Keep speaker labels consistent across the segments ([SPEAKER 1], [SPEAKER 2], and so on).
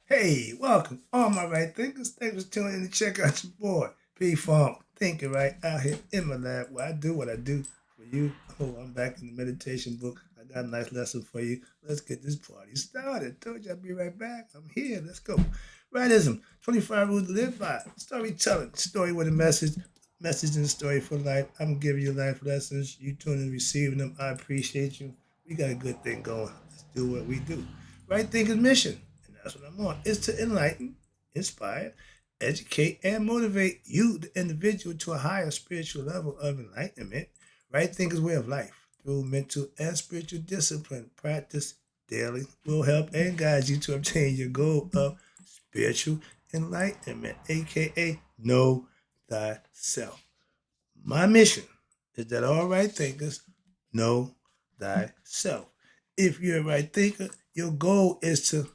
[SPEAKER 1] Hey, welcome, all my right thinkers. Thanks for tuning in to check out your boy, P Funk, thinking right out here in my lab where I do what I do for you. Oh, I'm back in the meditation book. I got a nice lesson for you. Let's get this party started. Told you I'd be right back. I'm here. Let's go. Rightism, 25 rules to live by. Storytelling, story with a message and story for life. I'm giving you life lessons. You tuning and receiving them. I appreciate you. We got a good thing going. Let's do what we do. Right thinking mission. That's what I'm on. Is to enlighten, inspire, educate, and motivate you, the individual, to a higher spiritual level of enlightenment. Right thinker's way of life through mental and spiritual discipline. Practice daily will help and guide you to obtain your goal of spiritual enlightenment, aka know thyself. My mission is that all right thinkers know thyself. If you're a right thinker, your goal is to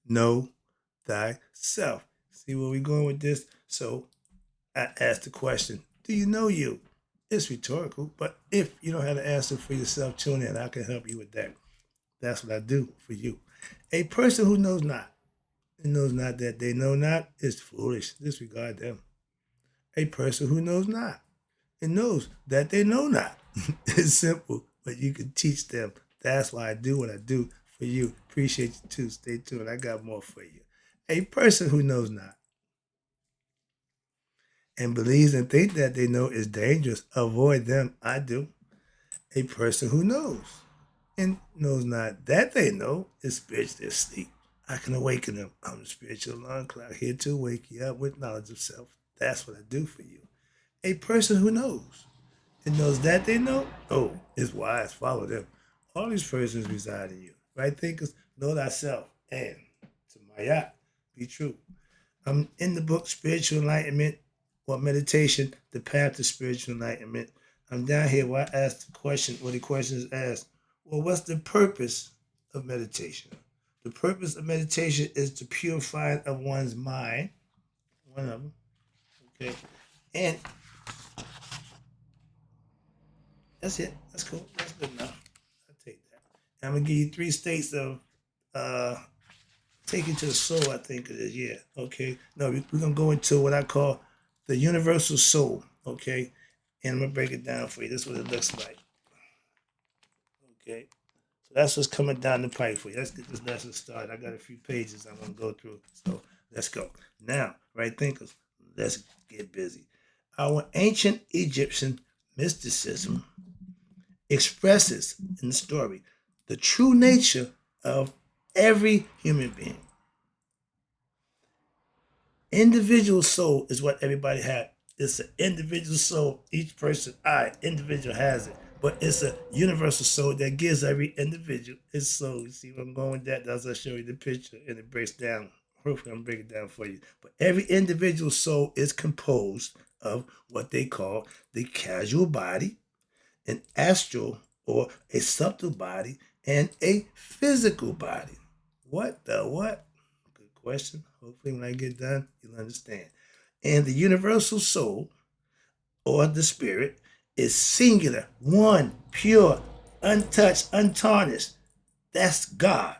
[SPEAKER 1] know thyself. See where we're going with this? So I asked the question, do you know you? It's rhetorical, but if you don't have the answer for yourself, tune in. I can help you with that. That's what I do for you. A person who knows not and knows not that they know not is foolish. Disregard them. A person who knows not and knows that they know not. It's simple, but you can teach them. That's why I do what I do for you. Appreciate you too. Stay tuned. I got more for you. A person who knows not and believes and thinks that they know is dangerous, avoid them. I do. A person who knows and knows not that they know is spiritually asleep. I can awaken them. I'm the spiritual alarm clock here to wake you up with knowledge of self. That's what I do for you. A person who knows and knows that they know, oh, is wise. Follow them. All these persons reside in you. Right thinkers, know thyself. And to my yacht, be true. I'm in the book Spiritual Enlightenment or Meditation, The Path to Spiritual Enlightenment. I'm down here where I ask the question, or the question is asked, well, what's the purpose of meditation? The purpose of meditation is the purifying of one's mind, one of them, okay? And that's it. That's cool. That's good enough. I'll take that. And I'm going to give you three states of uh, taken to the soul, I think it is. Yeah. Okay. No, we're gonna go into what I call the universal soul. Okay. And I'm gonna break it down for you. This is what it looks like. Okay. So that's what's coming down the pipe for you. Let's get this lesson started. I got a few pages I'm gonna go through. So let's go. Now, right thinkers, let's get busy. Our ancient Egyptian mysticism expresses in the story the true nature of every human being. Individual soul is what everybody has. It's an individual soul. Each person, individual has it. But it's a universal soul that gives every individual its soul. You see where I'm going with that? That's I'll show you the picture and it breaks down. Hopefully I'm breaking it down for you. But every individual soul is composed of what they call the casual body, an astral or a subtle body, and a physical body. What the what? Good question. Hopefully, when I get done, you'll understand. And the universal soul, or the spirit, is singular, one, pure, untouched, untarnished. That's God.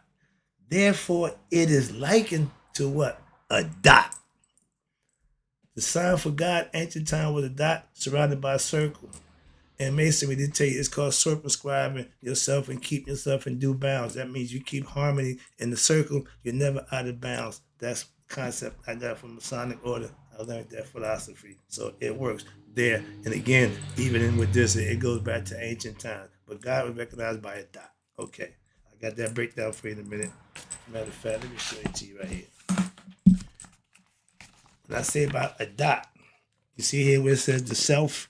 [SPEAKER 1] Therefore, it is likened to what? A dot. The sign for God, ancient time, was a dot surrounded by a circle. And Masonry did tell you it's called circumscribing yourself and keep yourself in due bounds. That means you keep harmony in the circle. You're never out of bounds. That's the concept I got from Masonic order. I learned that philosophy. So it works there. And again, even in with this, it goes back to ancient times. But God was recognized by a dot. Okay. I got that breakdown for you in a minute. Matter of fact, let me show it to you right here. When I say about a dot, you see here where it says the self.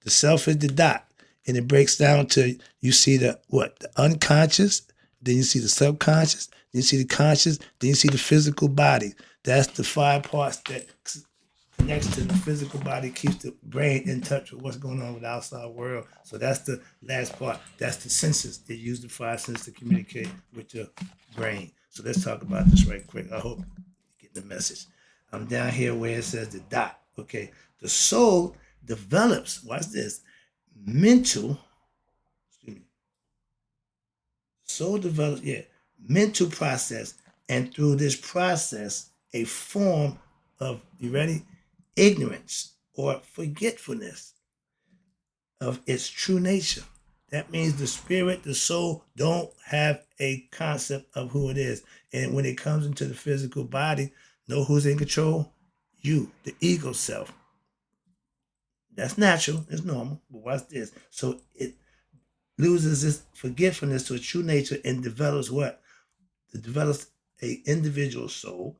[SPEAKER 1] The self is the dot, and it breaks down to you see the what? The unconscious, then you see the subconscious, then you see the conscious, then you see the physical body. That's the five parts that connects to the physical body, keeps the brain in touch with what's going on with the outside world. So that's the last part. That's the senses. It uses the five senses to communicate with your brain. So let's talk about this right quick. I hope you get the message. I'm down here where it says the dot. Okay. The soul develops, watch this, mental, excuse me, soul develops, mental process And through this process, a form of, you ready? Ignorance or forgetfulness of its true nature. That means the spirit, the soul don't have a concept of who it is. And when it comes into the physical body, know who's in control? You, the ego self. That's natural, it's normal. But watch this. So it loses its forgetfulness to its true nature and develops what? It develops a individual soul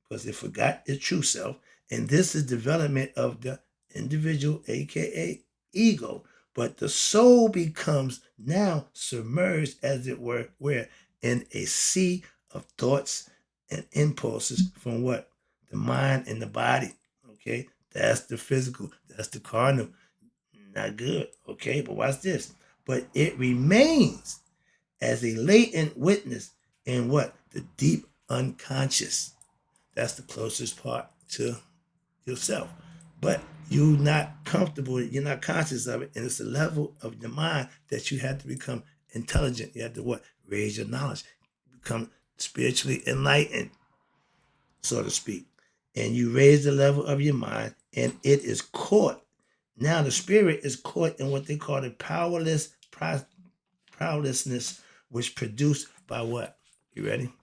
[SPEAKER 1] because it forgot its true self. And this is development of the individual, aka ego. But the soul becomes now submerged, as it were, where in a sea of thoughts and impulses from what? The mind and the body. Okay, that's the physical, that's the carnal. Not good. Okay, but watch this. But it remains as a latent witness in what? The deep unconscious. That's the closest part to yourself. But you're not comfortable, you're not conscious of it, and it's a level of your mind that you have to become intelligent. You have to what? Raise your knowledge, become spiritually enlightened, so to speak. And you raise the level of your mind, and it is caught. Now the spirit is caught in what they call the powerlessness, which produced by what? You ready?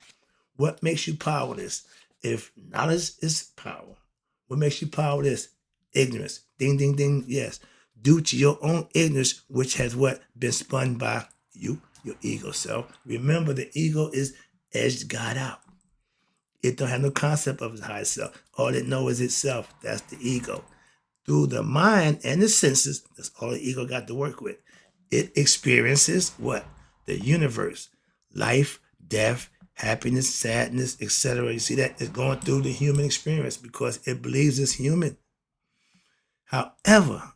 [SPEAKER 1] What makes you powerless? If knowledge is power, what makes you powerless? Ignorance. Ding, ding, ding. Yes. Due to your own ignorance, which has what? Been spun by you, your ego self. Remember, the ego is edged God out. It don't have no concept of its higher self. All it knows is itself. That's the ego. Through the mind and the senses, that's all the ego got to work with. It experiences what? The universe. Life, death, happiness, sadness, etc. You see that? It's going through the human experience because it believes it's human. However,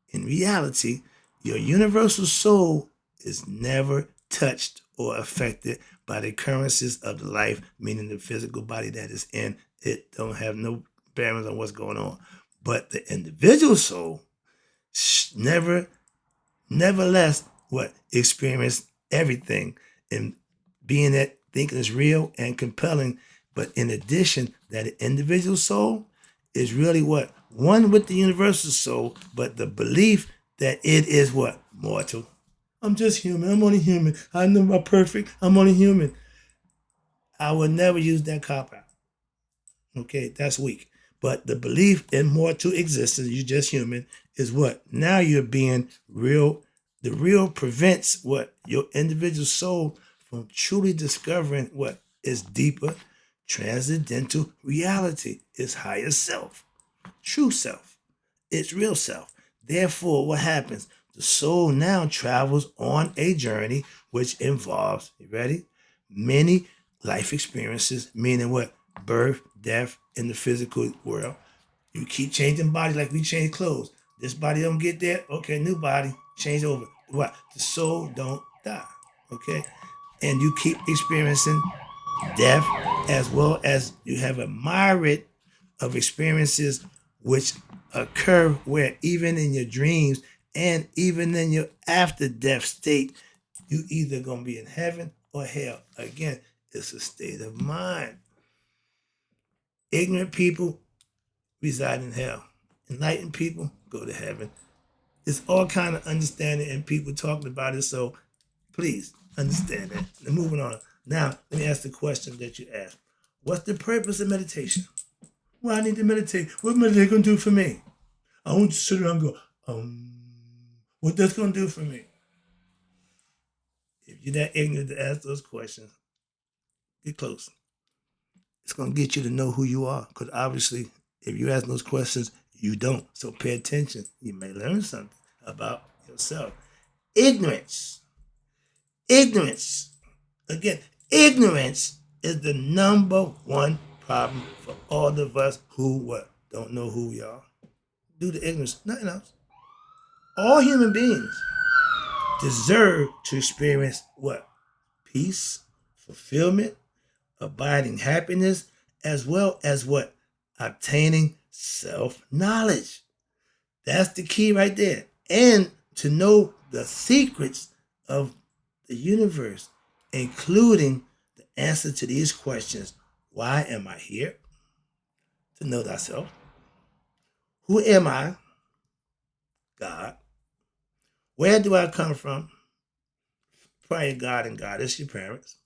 [SPEAKER 1] in reality, your universal soul is never touched or affected by the occurrences of the life, meaning the physical body that is in. It don't have no bearings on what's going on. But the individual soul nevertheless, what? Experience everything and being that thinking is real and compelling. But in addition, that individual soul is really what? One with the universal soul, but the belief that it is what? Mortal. I'm just human. I'm only human. I'm not perfect. I'm only human. I would never use that cop out. Okay, that's weak. But the belief in more to existence, you're just human, is what? Now you're being real. The real prevents what? Your individual soul from truly discovering what is deeper, transcendental reality, its higher self, true self, its real self. Therefore, what happens? The soul now travels on a journey which involves, you ready? Many life experiences, meaning what? Birth, death in the physical world. You keep changing body like we change clothes. This body don't get there, okay, new body, change over. What? The soul don't die, okay? And you keep experiencing death as well as you have a myriad of experiences which occur where even in your dreams and even in your after death state, you either gonna be in heaven or hell. Again, it's a state of mind. Ignorant people reside in hell. Enlightened people go to heaven. It's all kind of understanding and people talking about it. So please understand that. And moving on. Now, let me ask the question that you asked. What's the purpose of meditation? Well, I need to meditate. What meditation gonna do for me? I want to sit around and go, what that's gonna do for me? If you're that ignorant to ask those questions, get close. It's gonna get you to know who you are. Because obviously, if you ask those questions, you don't. So pay attention. You may learn something about yourself. Ignorance. Ignorance. Again, ignorance is the number one problem for all of us who what? Don't know who we are. Due to ignorance, nothing else. All human beings deserve to experience what? Peace, fulfillment, abiding happiness, as well as what? Obtaining self-knowledge. That's the key right there. And to know the secrets of the universe, including the answer to these questions. Why am I here? To know thyself. Who am I? God. Where do I come from? Prior God and God. It's your parents.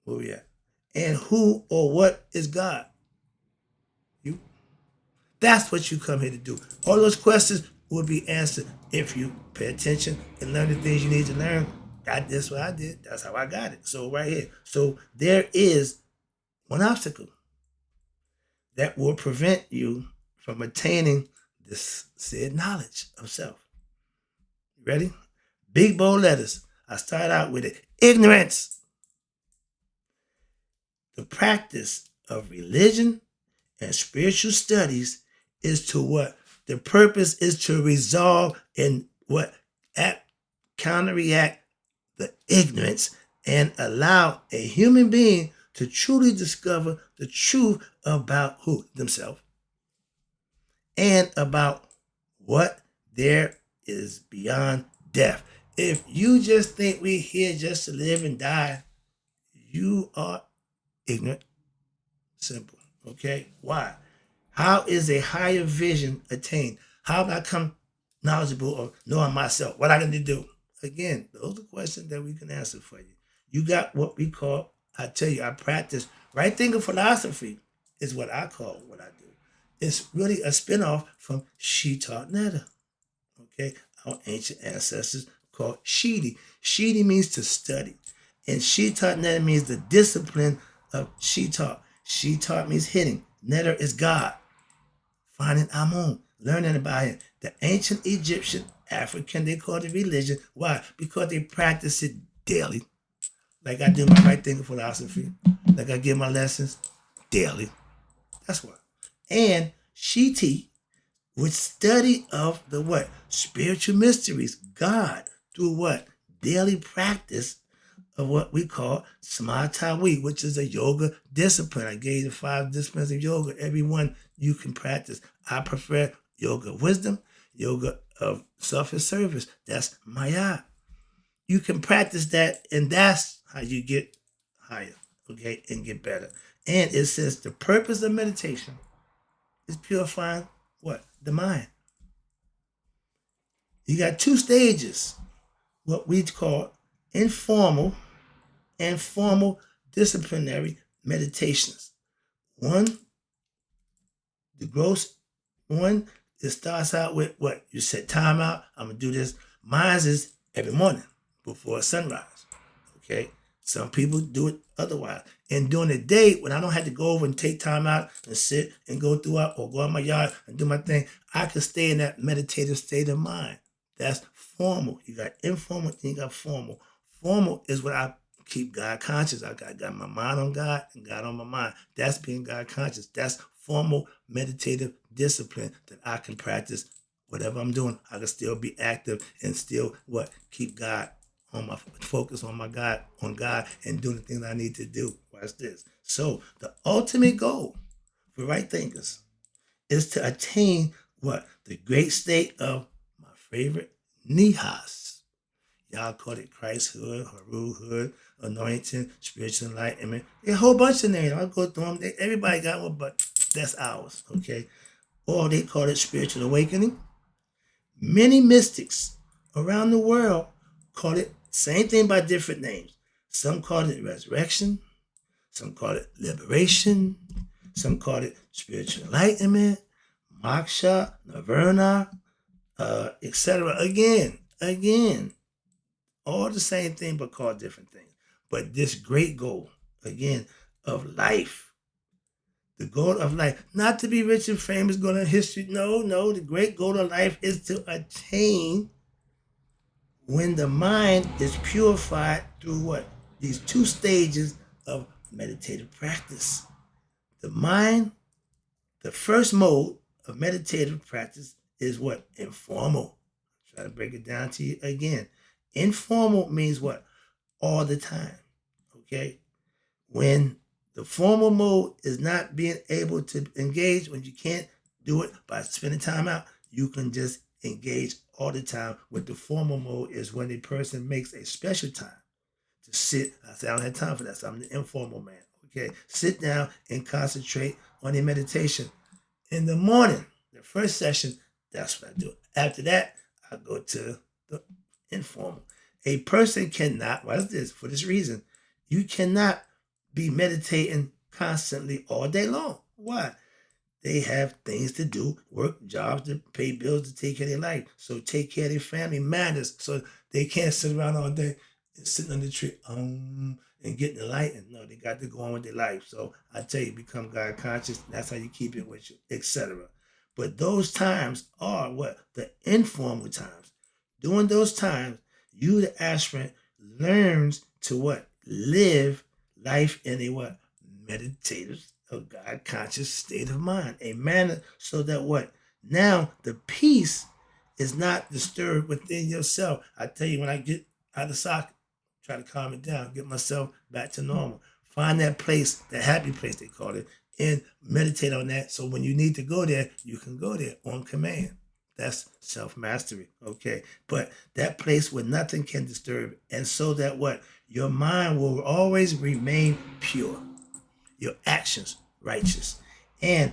[SPEAKER 1] Where we at? And who or what is God? You. That's what you come here to do. All those questions will be answered if you pay attention and learn the things you need to learn. That's what I did. That's how I got it. So right here. So there is one obstacle that will prevent you from attaining this said knowledge of self. You ready? Big bold letters. I start out with it. Ignorance. The practice of religion and spiritual studies is to what? The purpose is to resolve and what? Counteract the ignorance and allow a human being to truly discover the truth about who? Themselves. And about what there is beyond death. If you just think we're here just to live and die, you are ignorant. Simple. Okay? Why? How is a higher vision attained? How do I come knowledgeable of knowing myself? What I got to do? Again, those are questions that we can answer for you. You got what we call, I tell you, I practice right thinking philosophy is what I call what I do. It's really a spinoff from She Taught Netta. Okay? Our ancient ancestors called Shidi. Shidi means to study. And She Taught Netta means the discipline of She Taught. She Taught means hitting. Netta is God. Finding Amun, learning about him. The ancient Egyptian, African, they called it religion. Why? Because they practice it daily. Like I do my right thinking philosophy. Like I give my lessons daily. That's why. And Shiti, which study of the what? Spiritual mysteries. God, through what? Daily practice of what we call Smatawi, which is a yoga discipline. I gave you the 5 disciplines of yoga. Every one you can practice. I prefer yoga of wisdom, yoga of self-service. That's Maya. You can practice that, and that's how you get higher, okay, and get better. And it says the purpose of meditation is purifying what? The mind. You got 2 stages, what we call informal and formal disciplinary meditations. One, the gross one, it starts out with what? You set time out. I'm going to do this. Mine is every morning before sunrise. Okay? Some people do it otherwise. And during the day, when I don't have to go over and take time out and sit and go throughout or go out my yard and do my thing, I can stay in that meditative state of mind. That's formal. You got informal and you got formal. Formal is what I keep God conscious. I got my mind on God and God on my mind. That's being God conscious. That's formal meditative discipline that I can practice. Whatever I'm doing, I can still be active and still what? Keep God on my focus on my God, on God, and do the things I need to do. Watch this. So the ultimate goal for right thinkers is to attain what? The great state of my favorite Nihas. Y'all call it Christhood, Haruhood, anointing, spiritual enlightenment. A whole bunch of names. I'll go through them. Everybody got one, but that's ours, okay? Or they call it spiritual awakening. Many mystics around the world call it same thing by different names. Some call it resurrection. Some call it liberation. Some call it spiritual enlightenment, moksha, nirvana, etc. Again, all the same thing, but called different things. But this great goal, again, of life, the goal of life, not to be rich and famous, go to history. No, the great goal of life is to attain when the mind is purified through what? These 2 stages of meditative practice. The mind, the first mode of meditative practice is what? Informal. Try to break it down to you again. Informal means what? All the time. Okay? When the formal mode is not being able to engage, when you can't do it by spending time out, you can just engage all the time. With the formal mode is when a person makes a special time to sit. I said, I don't have time for that. So I'm the informal man. Okay. Sit down and concentrate on your meditation. In the morning, the first session, that's what I do. After that, I go to the informal. A person cannot, what's this? For this reason, you cannot be meditating constantly all day long. Why? They have things to do, work, jobs to pay bills, to take care of their life. So take care of their family matters. So they can't sit around all day and sitting under the tree and getting enlightened. No, they got to go on with their life. So I tell you, become God conscious. That's how you keep it with you, etc. But those times are what? The informal times. During those times, you, the aspirant, learns to what? Live life in a what? Meditative, a God conscious state of mind. A manner so that what? Now the peace is not disturbed within yourself. I tell you, when I get out of socket, try to calm it down, get myself back to normal. Find that place, the happy place they call it, and meditate on that. So when you need to go there, you can go there on command. That's self-mastery, okay? But that place where nothing can disturb, and so that what? Your mind will always remain pure, your actions righteous. And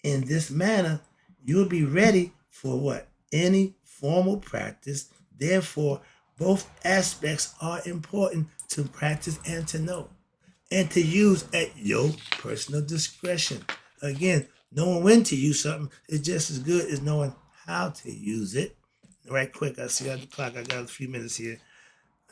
[SPEAKER 1] in this manner, you'll be ready for what? Any formal practice. Therefore, both aspects are important to practice and to know, and to use at your personal discretion. Again, knowing when to use something is just as good as knowing how to use it. Right quick, I see on the clock, I got a few minutes here.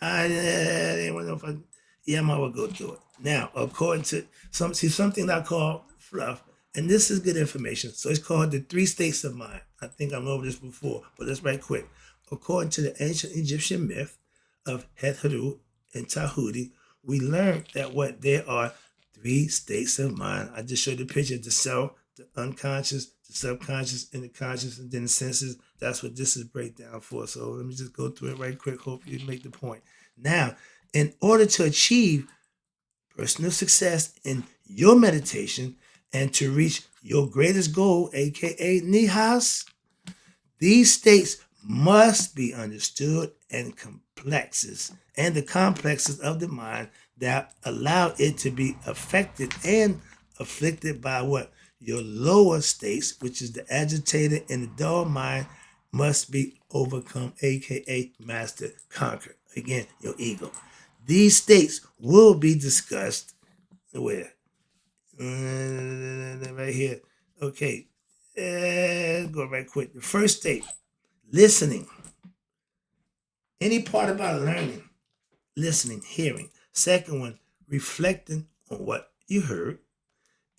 [SPEAKER 1] I don't know if I might well go through it. Now, according to something I call fluff, and this is good information. So it's called the 3 states of mind. I think I'm over this before, but let's right quick. According to the ancient Egyptian myth of Hetharu and Tahuti, we learned that what there are 3 states of mind. I just showed the picture of the self, the unconscious, the subconscious, and the conscious, and then the senses. That's what this is breakdown for. So let me just go through it right quick. Hope you make the point. Now, in order to achieve personal success in your meditation and to reach your greatest goal, aka nihas, these states must be understood and the complexes of the mind that allow it to be affected and afflicted by what? Your lower states, which is the agitated and the dull mind, must be overcome, aka mastered, conquered. Again, your ego. These states will be discussed where? Right here. Okay. Go right quick. The first state, listening. Any part about learning, listening, hearing. Second one, reflecting on what you heard.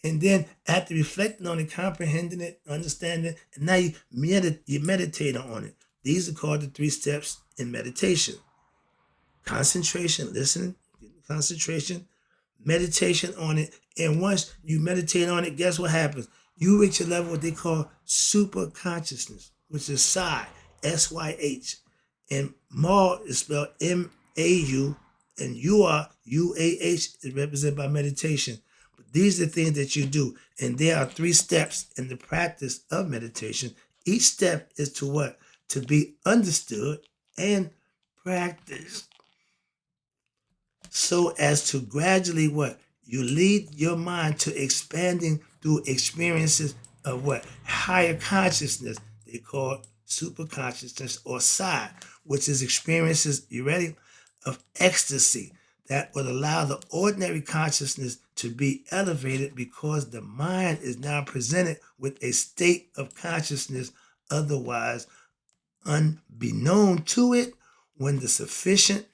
[SPEAKER 1] And then after reflecting on it, comprehending it, understanding it, and now you meditate on it. These are called the 3 steps in meditation. Concentration, listening, concentration, meditation on it. And once you meditate on it, guess what happens? You reach a level what they call super consciousness, which is Psi, S-Y-H. And Ma is spelled M-A-U, and you are U-A-H is represented by meditation. But these are the things that you do. And there are 3 steps in the practice of meditation. Each step is to what? To be understood and practiced, so as to gradually what? You lead your mind to expanding through experiences of what? Higher consciousness. They call super consciousness or Psi, which is experiences, you ready? Of ecstasy that would allow the ordinary consciousness to be elevated because the mind is now presented with a state of consciousness otherwise unbeknown to it. When the sufficient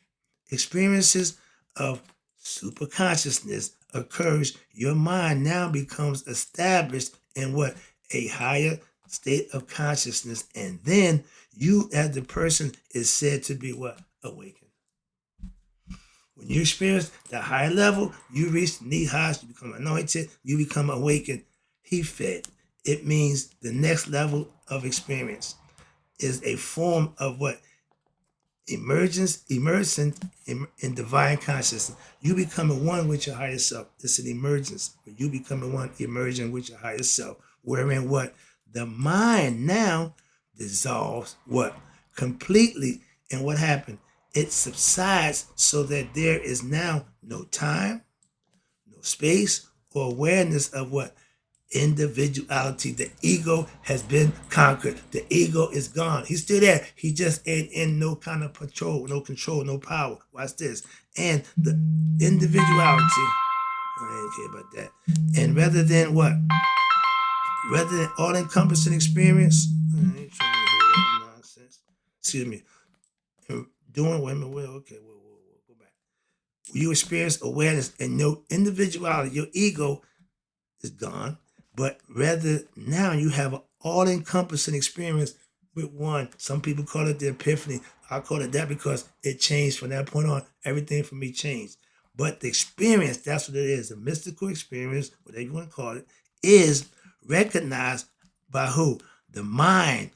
[SPEAKER 1] experiences of superconsciousness occurs, your mind now becomes established in what? A higher state of consciousness. And then you as the person is said to be what? Awakened. When you experience the higher level, you reach nihas, you become anointed, you become awakened. He fed. It means the next level of experience is a form of what? Immersion in divine consciousness. You becoming one with your higher self. It's an emergence. When you becoming one, emerging with your higher self. Wherein what? The mind now dissolves what? Completely. And what happened? it subsides so that there is now no time, no space, or awareness of what? Individuality. The ego has been conquered. The ego is gone. He's still there. He just ain't in no kind of control, no power. Watch this. And the individuality, I ain't care about that. And rather than what? Rather than all-encompassing experience, I ain't trying to hear that nonsense. Excuse me. Doing women well. Okay, whoa, go back. You experience awareness and your individuality, your ego is gone, but rather now you have an all-encompassing experience with one. Some people call it the epiphany. I call it that because it changed from that point on. Everything for me changed. But the experience, that's what it is. The mystical experience, whatever you want to call it, is recognized by who? The mind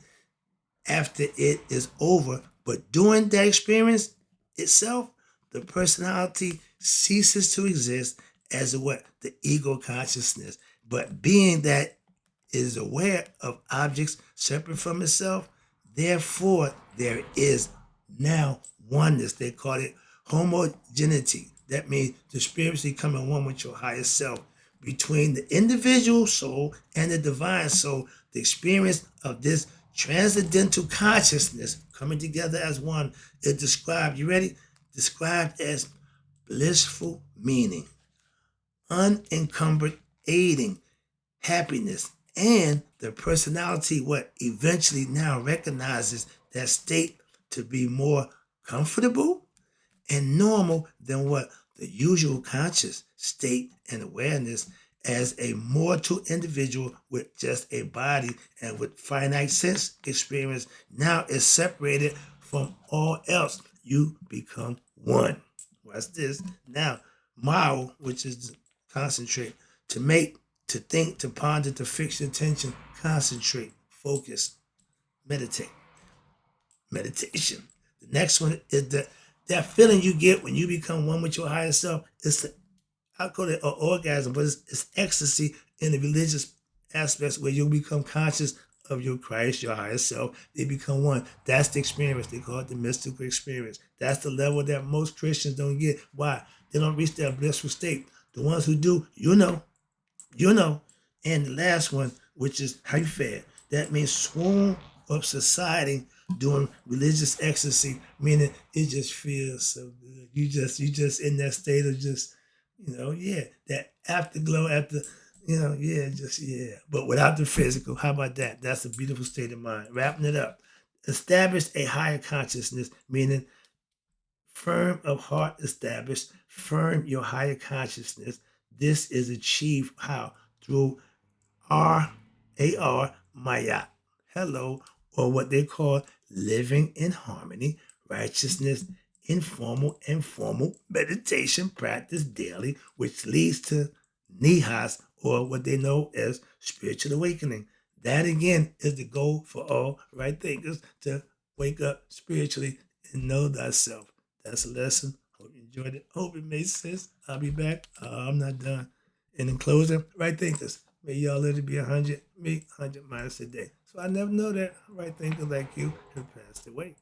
[SPEAKER 1] after it is over. But during that experience itself, the personality ceases to exist as a what? The ego consciousness. But being that is aware of objects separate from itself, therefore there is now oneness. They call it homogeneity. That means the spirits becoming one with your higher self. Between the individual soul and the divine soul, the experience of this transcendental consciousness coming together as one is described, you ready? Described as blissful meaning, unencumbered aiding, happiness, and the personality what eventually now recognizes that state to be more comfortable and normal than what the usual conscious state and awareness as a mortal individual with just a body and with finite sense experience now is separated from all else. You become one. Watch this. Now, Mao, which is concentrate, to make, to think, to ponder, to fix your attention, concentrate, focus, meditate. Meditation. The next one is that feeling you get when you become one with your higher self. I call it an orgasm, but it's ecstasy in the religious aspects where you become conscious of your Christ, your higher self. They become one. That's the experience. They call it the mystical experience. That's the level that most Christians don't get. Why? They don't reach that blissful state. The ones who do, you know. And the last one, which is hyphae. That means swoon of society doing religious ecstasy, meaning it just feels so good. You just in that state of just, that afterglow after, but without the physical. How about that? That's a beautiful state of mind. Wrapping it up. Establish a higher consciousness, meaning firm of heart established, firm your higher consciousness. This is achieved how? Through RAR Maya. Hello, or what they call living in harmony, righteousness, informal and formal meditation practice daily, which leads to nihas, or what they know as spiritual awakening. That again is the goal for all right thinkers, to wake up spiritually and know thyself. That's a lesson. Hope you enjoyed it. Hope it made sense. I'll be back. I'm not done. And in closing, right thinkers, may y'all let it be 100, me 100 miles a day. So I never know that right thinker like you have passed away.